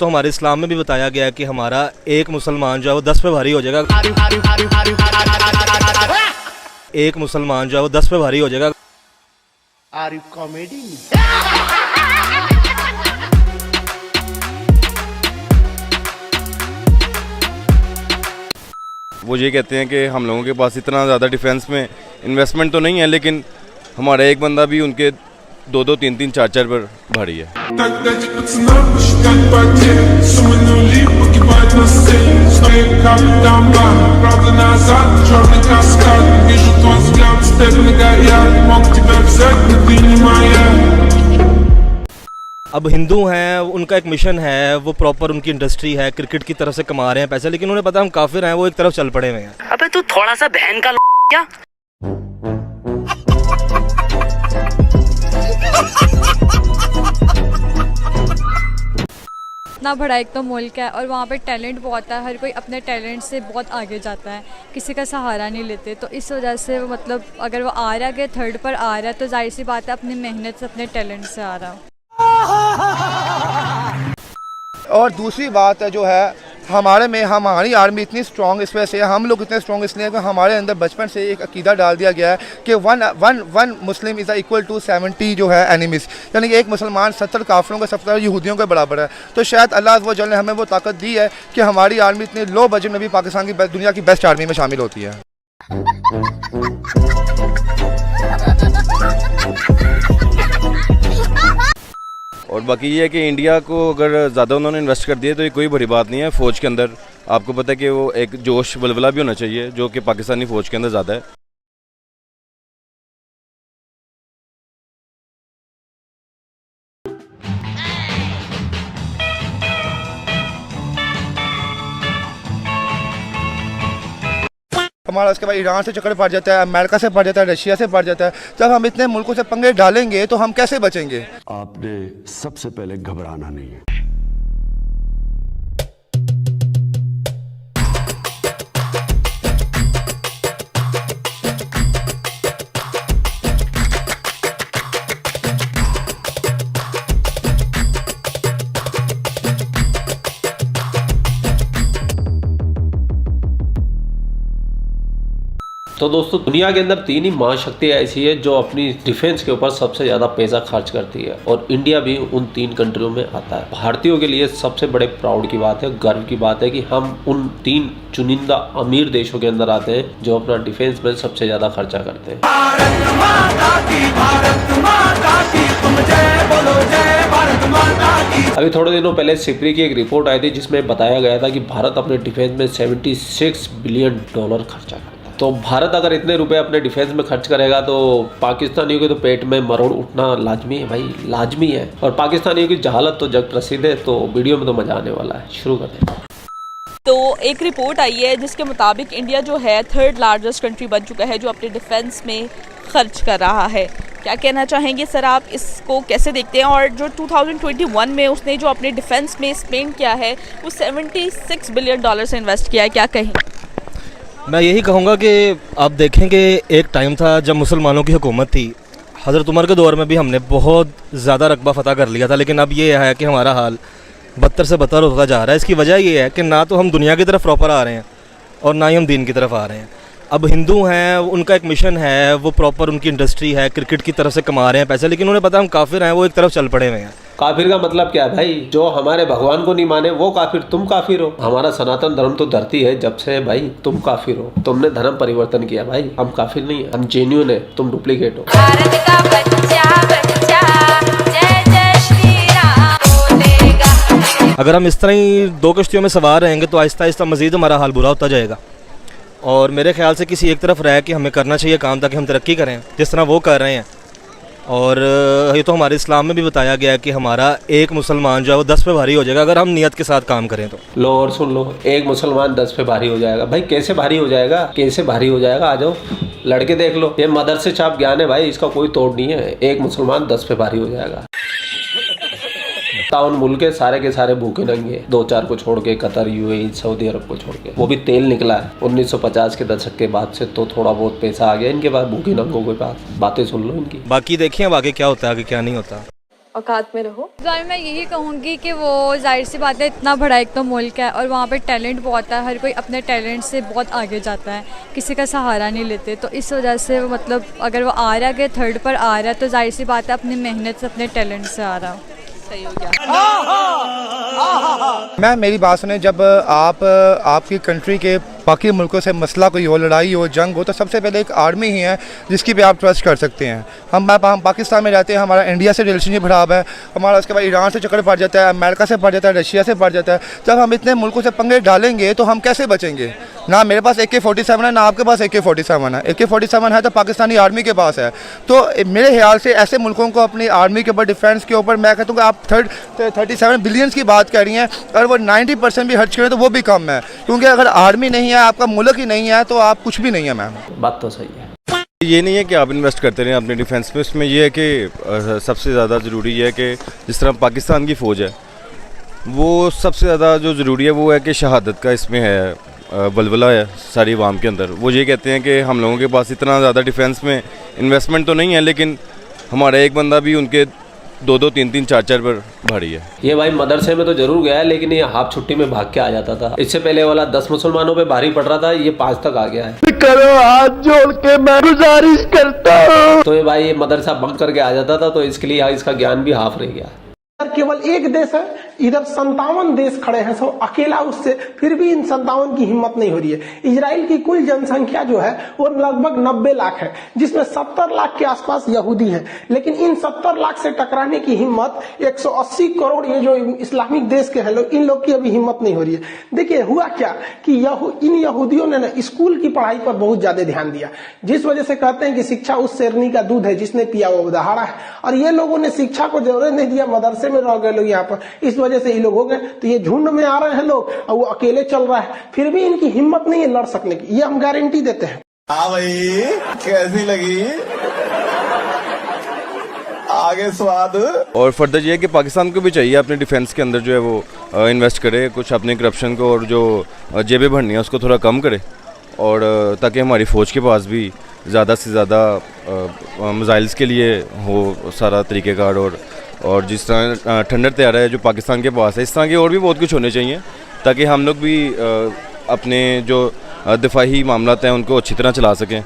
तो हमारे इस्लाम में भी बताया गया है कि हमारा एक मुसलमान जो है वो 10 पे भारी हो जाएगा। एक मुसलमान जो है वो 10 पे भारी हो जाएगा। Are you comedy? वो ये कहते हैं कि हम लोगों के पास इतना ज़्यादा डिफेंस में इन्वेस्टमेंट तो नहीं है, लेकिन हमारा एक बंदा भी उनके 2-2, 3-3, 4-4 पर भारी है। अब हिंदू हैं, उनका एक मिशन है, वो प्रॉपर उनकी इंडस्ट्री है, क्रिकेट की तरफ से कमा रहे हैं पैसे, लेकिन उन्हें पता हम काफिर हैं, वो एक तरफ चल पड़े हुए हैं। अबे तू थोड़ा सा बहन का क्या? इतना बड़ा एक तो मुल्क है और वहाँ पे टैलेंट बहुत है, हर कोई अपने टैलेंट से बहुत आगे जाता है, किसी का सहारा नहीं लेते। तो इस वजह से वो मतलब अगर वो आ रहा है थर्ड पर आ रहा है तो जाहिर सी बात है अपनी मेहनत से अपने टैलेंट से आ रहा है। और दूसरी बात है जो है हमारी आर्मी इतनी स्ट्रॉन्ग इस वजह से, हम लोग इतने स्ट्रॉन्ग इसलिए कि हमारे अंदर बचपन से एक अकीदा डाल दिया गया है कि one Muslim is equal to 70 जो है एनिमीज़, यानी कि एक मुसलमान 70 काफिरों का 70 यहूदियों के बराबर है। तो शायद अल्लाह वो जल ने हमें वो ताकत दी है कि हमारी आर्मी इतनी लो बजट में भी पाकिस्तान की दुनिया की बेस्ट आर्मी में शामिल होती है। और बाकी ये है कि इंडिया को अगर ज़्यादा उन्होंने इन्वेस्ट कर दिए तो ये कोई बड़ी बात नहीं है। फ़ौज के अंदर आपको पता है कि वो एक जोश बलबला भी होना चाहिए जो कि पाकिस्तानी फ़ौज के अंदर ज़्यादा है। हमारा उसके बाद ईरान से चक्कर पड़ जाता है, अमेरिका से पड़ जाता है, रशिया से पड़ जाता है। जब हम इतने मुल्कों से पंगे डालेंगे तो हम कैसे बचेंगे? आपने सबसे पहले घबराना नहीं है। तो दोस्तों दुनिया के अंदर 3 ही महाशक्ति ऐसी है जो अपनी डिफेंस के ऊपर सबसे ज़्यादा पैसा खर्च करती है और इंडिया भी उन 3 कंट्रियों में आता है। भारतीयों के लिए सबसे बड़े प्राउड की बात है, गर्व की बात है कि हम उन 3 चुनिंदा अमीर देशों के अंदर आते हैं जो अपना डिफेंस में सबसे ज़्यादा खर्चा करते हैं। अभी थोड़े दिनों पहले सिप्री की एक रिपोर्ट आई थी जिसमें बताया गया था कि भारत अपने डिफेंस में $76 बिलियन खर्चा करता है। तो भारत अगर इतने रुपए अपने डिफेंस में खर्च करेगा तो पाकिस्तानियों के तो पेट में मरोड़ उठना लाजमी है भाई, लाजमी है। और पाकिस्तानियों की जहालत तो जग प्रसिद्ध है। तो वीडियो में तो मजा आने वाला है, शुरू करते हैं। तो एक रिपोर्ट आई है जिसके मुताबिक इंडिया जो है 3rd लार्जेस्ट कंट्री बन चुका है जो अपने डिफेंस में खर्च कर रहा है। क्या कहना चाहेंगे सर आप, इसको कैसे देखते हैं? और जो 2021 में उसने जो अपने डिफेंस में स्पेंड किया है वो $76 बिलियन से इन्वेस्ट किया है, क्या कहें? मैं यही कहूँगा कि आप देखें कि एक टाइम था जब मुसलमानों की हुकूमत थी। हज़रत उमर के दौर में भी हमने बहुत ज़्यादा रकबा फ़तह कर लिया था, लेकिन अब ये है कि हमारा हाल बदतर से बदतर होता जा रहा है। इसकी वजह ये है कि ना तो हम दुनिया की तरफ प्रॉपर आ रहे हैं और ना ही हम दीन की तरफ आ रहे हैं। अब हिंदू हैं, उनका एक मिशन है, वो प्रॉपर उनकी इंडस्ट्री है, क्रिकेट की तरफ से कमा रहे हैं पैसे, लेकिन उन्हें पता हम काफिर हैं, वो एक तरफ चल पड़े हुए हैं। काफिर का मतलब क्या है भाई? जो हमारे भगवान को नहीं माने वो काफिर, तुम काफिर हो। हमारा सनातन धर्म तो धरती है जब से भाई, तुम काफिर हो। तुमने धर्म परिवर्तन किया भाई, हम काफिर नहीं है, हम जेन्युइन है, तुम डुप्लीकेट हो। भारत का बच्चा बच्चा जय जय श्री राम बोलेगा। अगर हम इस तरह ही 2 कश्तियों में सवार रहेंगे तो आहिस्ता आहिस्ता मज़ीद हमारा हाल बुरा होता जाएगा। और मेरे ख्याल से किसी एक तरफ रह के हमें करना चाहिए काम ताकि हम तरक्की करें जिस तरह वो कर रहे हैं। और ये तो हमारे इस्लाम में भी बताया गया है कि हमारा एक मुसलमान जो है वो 10 पे भारी हो जाएगा अगर हम नियत के साथ काम करें तो। लो और सुन लो, एक मुसलमान 10 पे भारी हो जाएगा। भाई कैसे भारी हो जाएगा, कैसे भारी हो जाएगा? आ जाओ लड़के देख लो, ये मदरसे छाप ज्ञान है भाई, इसका कोई तोड़ नहीं है। एक मुसलमान 10 पे भारी हो जाएगा। ताउन मुल्क के सारे भूखे नंगे, 2-4 को छोड़ के, कतर, यूएई, सऊदी अरब को छोड़ के। वो भी तेल निकला है 1950 के दशक के बाद से, तो थोड़ा बहुत पैसा आ गया इनके पास, भूखे नंगों के पास। बातें सुन लो इनकी। बाकी देखिए अब आगे क्या होता है, आगे क्या नहीं होता। औकात में रहो। तो मैं यही कहूँगी कि वो जाहिर सी बात है, इतना बड़ा एक तो मुल्क है और वहाँ पे टैलेंट बहुत है, हर कोई अपने टैलेंट से बहुत आगे जाता है, किसी का सहारा नहीं लेते। तो इस वजह से वो मतलब अगर वो आ रहा है थर्ड पर आ रहा है तो जाहिर सी बात है अपनी मेहनत से अपने टैलेंट से आ रहा है। सही हो गया। मैम मेरी बात सुने, जब आपकी कंट्री के बाकी मुल्कों से मसला कोई हो, लड़ाई हो, जंग हो, तो सबसे पहले एक आर्मी ही है जिसकी पे आप ट्रस्ट कर सकते हैं। हम पाकिस्तान में रहते हैं, हमारा इंडिया से रिलेशनशिप खराब है, हमारा उसके बाद ईरान से चक्कर पड़ जाता है, अमेरिका से पड़ जाता है, रशिया से पड़ जाता है। जब हम इतने मुल्कों से पंगे डालेंगे तो हम कैसे बचेंगे? ना मेरे पास AK-47 है, ना आपके पास AK-47 है। AK-47 है तो पाकिस्तानी आर्मी के पास है। तो मेरे ख्याल से ऐसे मुल्कों को अपनी आर्मी के ऊपर, डिफेंस के ऊपर, मैं कहता हूँ कि आप 37 बिलियंस की बात कर रही हैं, अगर वो 90% भी खर्च करें तो वो भी कम है, क्योंकि अगर आर्मी नहीं है, आपका मुल्क ही नहीं है, तो आप कुछ भी नहीं है। मैम बात तो सही है। ये नहीं है कि आप इन्वेस्ट करते रहें अपने डिफेंस में, इसमें यह है कि सबसे ज़्यादा ज़रूरी है कि जिस तरह पाकिस्तान की फ़ौज है, वो सबसे ज़्यादा जो ज़रूरी है वो है कि शहादत का इसमें है, बलबला है सारी आवाम के अंदर। वो ये कहते हैं कि हम लोगों के पास इतना ज़्यादा डिफेंस में इन्वेस्टमेंट तो नहीं है, लेकिन हमारा एक बंदा भी उनके 2-2, 3-3, 4-4 पर भारी है। ये भाई मदरसे में तो जरूर गया है, लेकिन ये हाफ छुट्टी में भाग के आ जाता था। इससे पहले वाला 10 मुसलमानों पे भारी पड़ रहा था, ये 5 तक आ गया है। करो हाथ जोड़ के मैं गुजारिश करता हूँ। तो ये भाई ये मदरसा बंक करके आ जाता था, तो इसके लिए इसका ज्ञान भी हाफ रह गया। केवल एक देश है, इधर 57 देश खड़े हैं, सब अकेला उससे, फिर भी इन 57 की हिम्मत नहीं हो रही है। इजराइल की कुल जनसंख्या जो है वो लगभग 90 लाख है, जिसमें 70 लाख के आसपास यहूदी हैं, लेकिन इन 70 लाख से टकराने की हिम्मत 180 करोड़ ये जो इस्लामिक देश के हैं लोग, इन लोग की अभी हिम्मत नहीं हो रही है। देखिए हुआ क्या कि इन यहूदियों ने ना स्कूल की पढ़ाई पर बहुत ज्यादा ध्यान दिया, जिस वजह से कहते हैं कि शिक्षा उस शेरनी का दूध है जिसने पिया वो दहाड़ा है। और ये लोगों ने शिक्षा को जरूरत नहीं दिया, मदरसे में रह गए लोग यहाँ पर, इस वजह से ये लोग हो गए। तो ये झुंड में आ रहे हैं लोग और वो अकेले चल रहा है, फिर भी इनकी हिम्मत नहीं है लड़ सकने की, ये हम गारंटी देते हैं। हाँ भाई कैसी लगी आगे स्वाद? और फर्दर ये है कि पाकिस्तान को भी चाहिए अपने डिफेंस के अंदर जो है वो इन्वेस्ट करे, कुछ अपने करप्शन को और जो जेबें भरनी है उसको थोड़ा कम करे, और ताकि हमारी फ़ौज के पास भी ज़्यादा से ज़्यादा मिसाइल्स के लिए हो सारा तरीक़ेकार, और जिस तरह ठंडर तैयारा है जो पाकिस्तान के पास है, इस तरह के और भी बहुत कुछ होने चाहिए ताकि हम लोग भी अपने जो दिफाही मामलात हैं उनको अच्छी तरह चला सकें।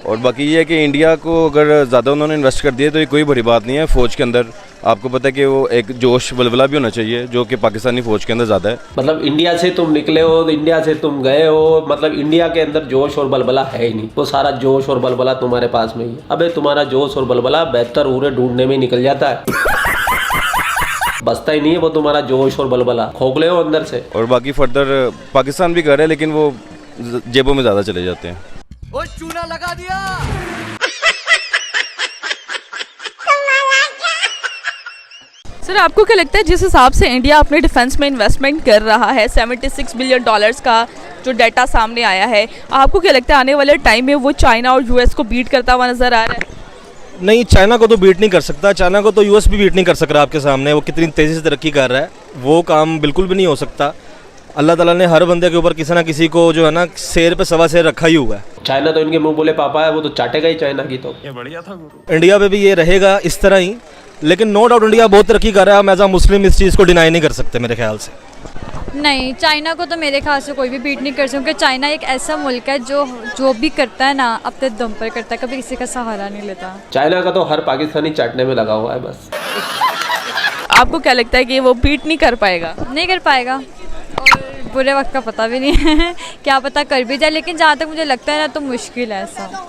और बाकी ये है कि इंडिया को अगर ज़्यादा उन्होंने इन्वेस्ट कर दिए तो ये कोई बड़ी बात नहीं है। फ़ौज के अंदर आपको पता है कि वो एक जोश बलबला भी होना चाहिए जो कि पाकिस्तानी फ़ौज के अंदर ज़्यादा है। मतलब इंडिया से तुम निकले हो, इंडिया से तुम गए हो, मतलब इंडिया के अंदर जोश और बलबला है ही नहीं, वो सारा जोश और बलबला तुम्हारे पास में ही है। अबे तुम्हारा जोश और बलबला बेहतर उरे ढूंढने में निकल जाता है, बसता ही नहीं है वो तुम्हारा जोश और बलबला, खोखले हो अंदर से। और बाकी फर्दर पाकिस्तान भी कर रहे हैं, लेकिन वो जेबों में ज़्यादा चले जाते हैं। ओ चूना लगा दिया। सर आपको क्या लगता है जिस हिसाब से इंडिया अपने डिफेंस में इन्वेस्टमेंट कर रहा है, 76 बिलियन डॉलर्स का जो डाटा सामने आया है, आपको क्या लगता है आने वाले टाइम में वो चाइना और यूएस को बीट करता हुआ नजर आ रहा है? नहीं, चाइना को तो बीट नहीं कर सकता, चाइना को तो यूएस भी बीट नहीं कर सक रहा आपके सामने, वो कितनी तेज़ी से तरक्की कर रहा है, वो काम बिल्कुल भी नहीं हो सकता। अल्लाह ताला ने हर बंदे के ऊपर किसी ना किसी को जो है ना शेर पे सवा शेर रखा ही हुआ है। चाइना तो इनके मुंह बोले पापा है, वो तो चाटेगा ही चाइना की। तो ये बढ़िया था गुरु। इंडिया पे भी ये रहेगा इस तरह ही, लेकिन नो डाउट इंडिया बहुत तरक्की कर रहा है। हम एज अ मुस्लिम इस चीज़ को डिनाई नहीं कर सकते मेरे ख्याल से। नहीं, चाइना को तो मेरे ख्याल से कोई भी बीट नहीं कर सकता, क्योंकि चाइना एक ऐसा मुल्क है जो भी करता है ना अपने दम पर करता है, कभी किसी का सहारा नहीं लेता। चाइना का तो हर पाकिस्तानी चाटने में लगा हुआ है बस। आपको क्या लगता है कि वो बीट नहीं कर पाएगा? नहीं कर पाएगा, और बुरे वक्त का पता भी नहीं है क्या पता कर भी जाए, लेकिन जहाँ तक मुझे लगता है ना तो मुश्किल है ऐसा।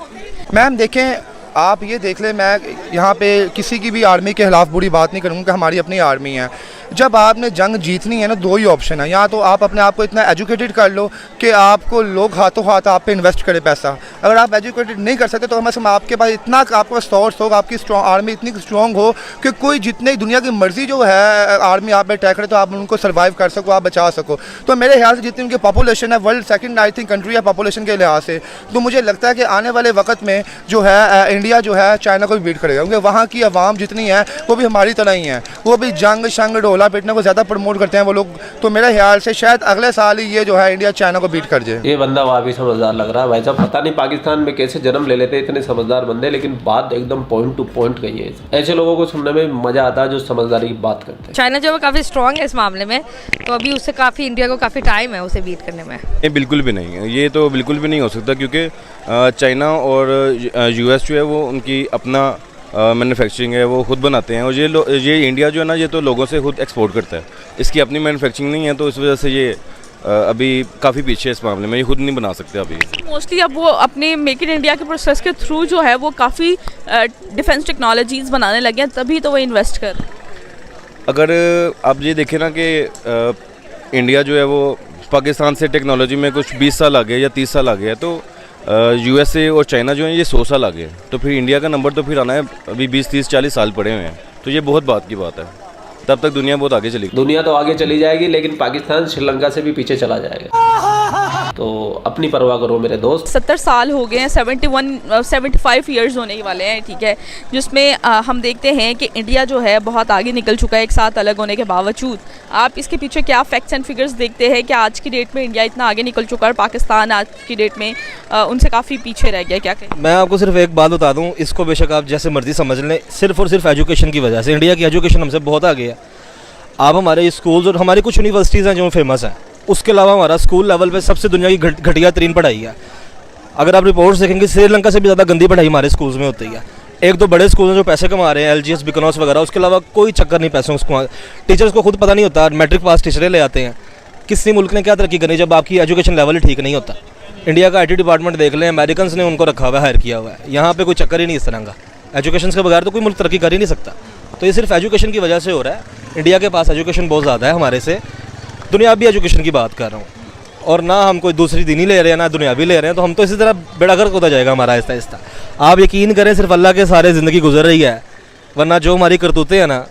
मैम देखें, आप ये देख लें, मैं यहाँ पे किसी की भी आर्मी के खिलाफ बुरी बात नहीं करूँगा, हमारी अपनी आर्मी है। जब आपने जंग जीतनी है ना, दो ही ऑप्शन है, या तो आप अपने आप को इतना एजुकेटेड कर लो कि आपको लोग हाथों हाथ आप पे इन्वेस्ट करें पैसा। अगर आप एजुकेटेड नहीं कर सकते तो कम से कम आपके पास इतना आपके पास सोर्स होगा, आपकी स्ट्रॉन्ग आर्मी इतनी स्ट्रॉन्ग हो कि कोई जितने दुनिया की मर्जी जो है आर्मी आप पे अटैक करे तो आप उनको सर्वाइव कर सको, आप बचा सको। तो मेरे ख्याल से जितनी उनकी पॉपुलेशन है, world second I think country है पॉपुलेशन के लिहाज से, तो मुझे लगता है कि आने वाले वक्त में जो है इंडिया जो है चाइना को भी बीट करेगा, क्योंकि वहाँ की आवाम जितनी है वो भी हमारी तरह ही है, वो भी जंग शंग गोला पीटने को ज़्यादा प्रमोट करते हैं वो लोग, तो मेरे ख्याल से शायद अगले साल ही ये जो है इंडिया चाइना को बीट कर जाए। ये बंदा वहाँ भी समझदार लग रहा है भाई साहब, पता नहीं पाकिस्तान में कैसे जन्म ले लेते इतने समझदार बंदे, लेकिन बात एकदम पॉइंट टू पॉइंट गई है। ऐसे लोगों को सुनने में मजा आता है जो समझदारी की बात करते हैं। चाइना जो है काफ़ी स्ट्रॉन्ग है इस मामले में, तो अभी उससे काफ़ी इंडिया को काफ़ी टाइम है उसे बीट करने में। ये बिल्कुल भी नहीं है, ये तो बिल्कुल भी नहीं हो सकता, क्योंकि चाइना और यूएस जो है वो उनकी अपना मैन्युफैक्चरिंग है वो खुद बनाते हैं, और ये इंडिया जो है ना ये तो लोगों से खुद एक्सपोर्ट करता है, इसकी अपनी मैन्युफैक्चरिंग नहीं है, तो इस वजह से ये अभी काफ़ी पीछे है इस मामले में, ये खुद नहीं बना सकते अभी। मोस्टली अब वो अपने मेक इन इंडिया के प्रोसेस के थ्रू जो है वो काफ़ी डिफेंस टेक्नोलॉजीज़ बनाने लगे हैं, तभी तो वो इन्वेस्ट कर। अगर आप ये देखें ना कि इंडिया जो है वो पाकिस्तान से टेक्नोलॉजी में कुछ 20 साल आगे या 30 साल आगे है, तो यूएसए और चाइना जो है ये 100 साल आगे है, तो फिर इंडिया का नंबर तो फिर आना है अभी 20, 30, 40 साल पड़े हुए हैं, तो ये बहुत बात की बात है। तब तक दुनिया बहुत आगे चलेगी। दुनिया तो आगे चली जाएगी, लेकिन पाकिस्तान श्रीलंका से भी पीछे चला जाएगा, तो अपनी परवाह करो मेरे दोस्त। 70 साल हो गए हैं, 75 ईयर्स होने वाले हैं, ठीक है, जिसमें हम देखते हैं कि इंडिया जो है बहुत आगे निकल चुका है एक साथ अलग होने के बावजूद। आप इसके पीछे क्या फैक्ट्स एंड फिगर्स देखते हैं कि आज की डेट में इंडिया इतना आगे निकल चुका है और पाकिस्तान आज की डेट में उनसे काफ़ी पीछे रह गया, क्या कहें? मैं आपको सिर्फ एक बात बता दूं, इसको बेशक आप जैसे मर्जी समझ लें, सिर्फ और सिर्फ एजुकेशन की वजह से इंडिया की एजुकेशन हमसे बहुत आगे है। आप हमारे स्कूल्स और हमारी कुछ यूनिवर्सिटीज़ हैं जो फेमस हैं, उसके अलावा हमारा स्कूल लेवल पे सबसे दुनिया की घटिया तरीन पढ़ाई है। अगर आप रिपोर्ट्स देखेंगे श्रीलंका से भी ज़्यादा गंदी पढ़ाई हमारे स्कूल्स में होती है। एक दो बड़े स्कूल हैं जो पैसे कमा रहे हैं, LGS, बिकनॉस वगैरह, उसके अलावा कोई चक्कर नहीं पैसों को। टीचर्स को खुद पता नहीं होता, मैट्रिक पास टीचरें ले आते हैं। किसी मुल्क ने क्या तरक्की करनी जब आपकी एजुकेशन लेवल ही ठीक नहीं होता। इंडिया का IT डिपार्टमेंट देख लें, अमेरिकन ने उनको रखा हुआ है, हायर किया हुआ है। यहाँ पर कोई चक्कर ही नहीं इस तरह का, एजुकेशन के बगैर तो कोई मुल्क तरक्की कर ही नहीं सकता। तो ये सिर्फ एजुकेशन की वजह से हो रहा है। इंडिया के पास एजुकेशन बहुत ज़्यादा है हमारे से, दुनियावी एजुकेशन की बात कर रहा हूँ, और ना हम कोई दूसरी दीनी ले रहे हैं ना दुनियावी ले रहे हैं, तो हम तो इसी तरह बेड़ागर्क होता जाएगा हमारा आहिस्ता आहिस्ता। आप यकीन करें सिर्फ अल्लाह के सारे ज़िंदगी गुजर रही है, वरना जो हमारी करतूतें हैं ना,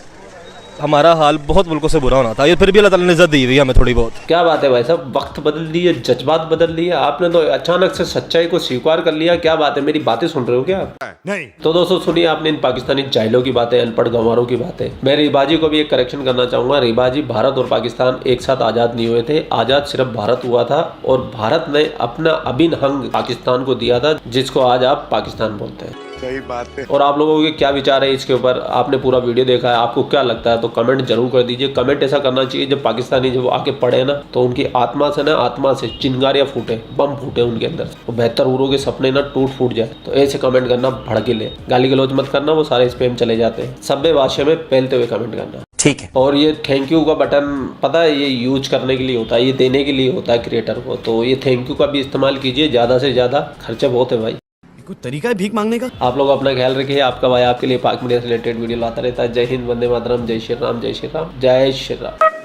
हमारा हाल बहुत मुल्कों से बुरा होना था। ये फिर भी अल्लाह ताला ने इज़्ज़त दी हुई है हमें थोड़ी बहुत। क्या बात है भाई साहब, वक्त बदल दिए, जज्बात बदल लिए, आपने तो अचानक से सच्चाई को स्वीकार कर लिया। क्या बात है, मेरी बातें सुन रहे हो क्या आप? नहीं। तो दोस्तों सुनिए आपने इन पाकिस्तानी जाहिलों की बातें, अनपढ़ गंवारों की बातें। मैं रिबाजी को भी एक करेक्शन करना चाहूँगा। रिबाजी, भारत और पाकिस्तान एक साथ आज़ाद नहीं हुए थे, आज़ाद सिर्फ भारत हुआ था, और भारत ने अपना अभिन्न अंग पाकिस्तान को दिया था, जिसको आज आप पाकिस्तान बोलते हैं। सही बात है। और आप लोगों के क्या विचार है इसके ऊपर? आपने पूरा वीडियो देखा है, आपको क्या लगता है? तो कमेंट जरूर कर दीजिए। कमेंट ऐसा करना चाहिए जब पाकिस्तानी जब आके पढ़े ना, तो उनकी आत्मा से चिंगारियां फूटे, बम फूटे उनके अंदर, वो बेहतर उरों के सपने ना टूट फूट जाए। तो ऐसे कमेंट करना, भड़कीले गाली गलौज मत करना, वो सारे स्पैम चले जाते हैं। सभ्य भाषा में पहलते हुए कमेंट करना, ठीक है। और ये थैंक यू का बटन पता है, ये यूज करने के लिए होता है, ये देने के लिए होता है क्रिएटर को, तो ये थैंक यू का भी इस्तेमाल कीजिए। ज़्यादा से ज़्यादा, खर्चा बहुत है भाई, कोई तरीका है भीख मांगने का? आप लोग अपना ख्याल रखिए। आपका भाई आपके लिए पाक मीडिया से रिलेटेड वीडियो लाता रहता है। जय हिंद, वंदे मातरम, जय श्री राम, जय श्री राम, जय श्री राम।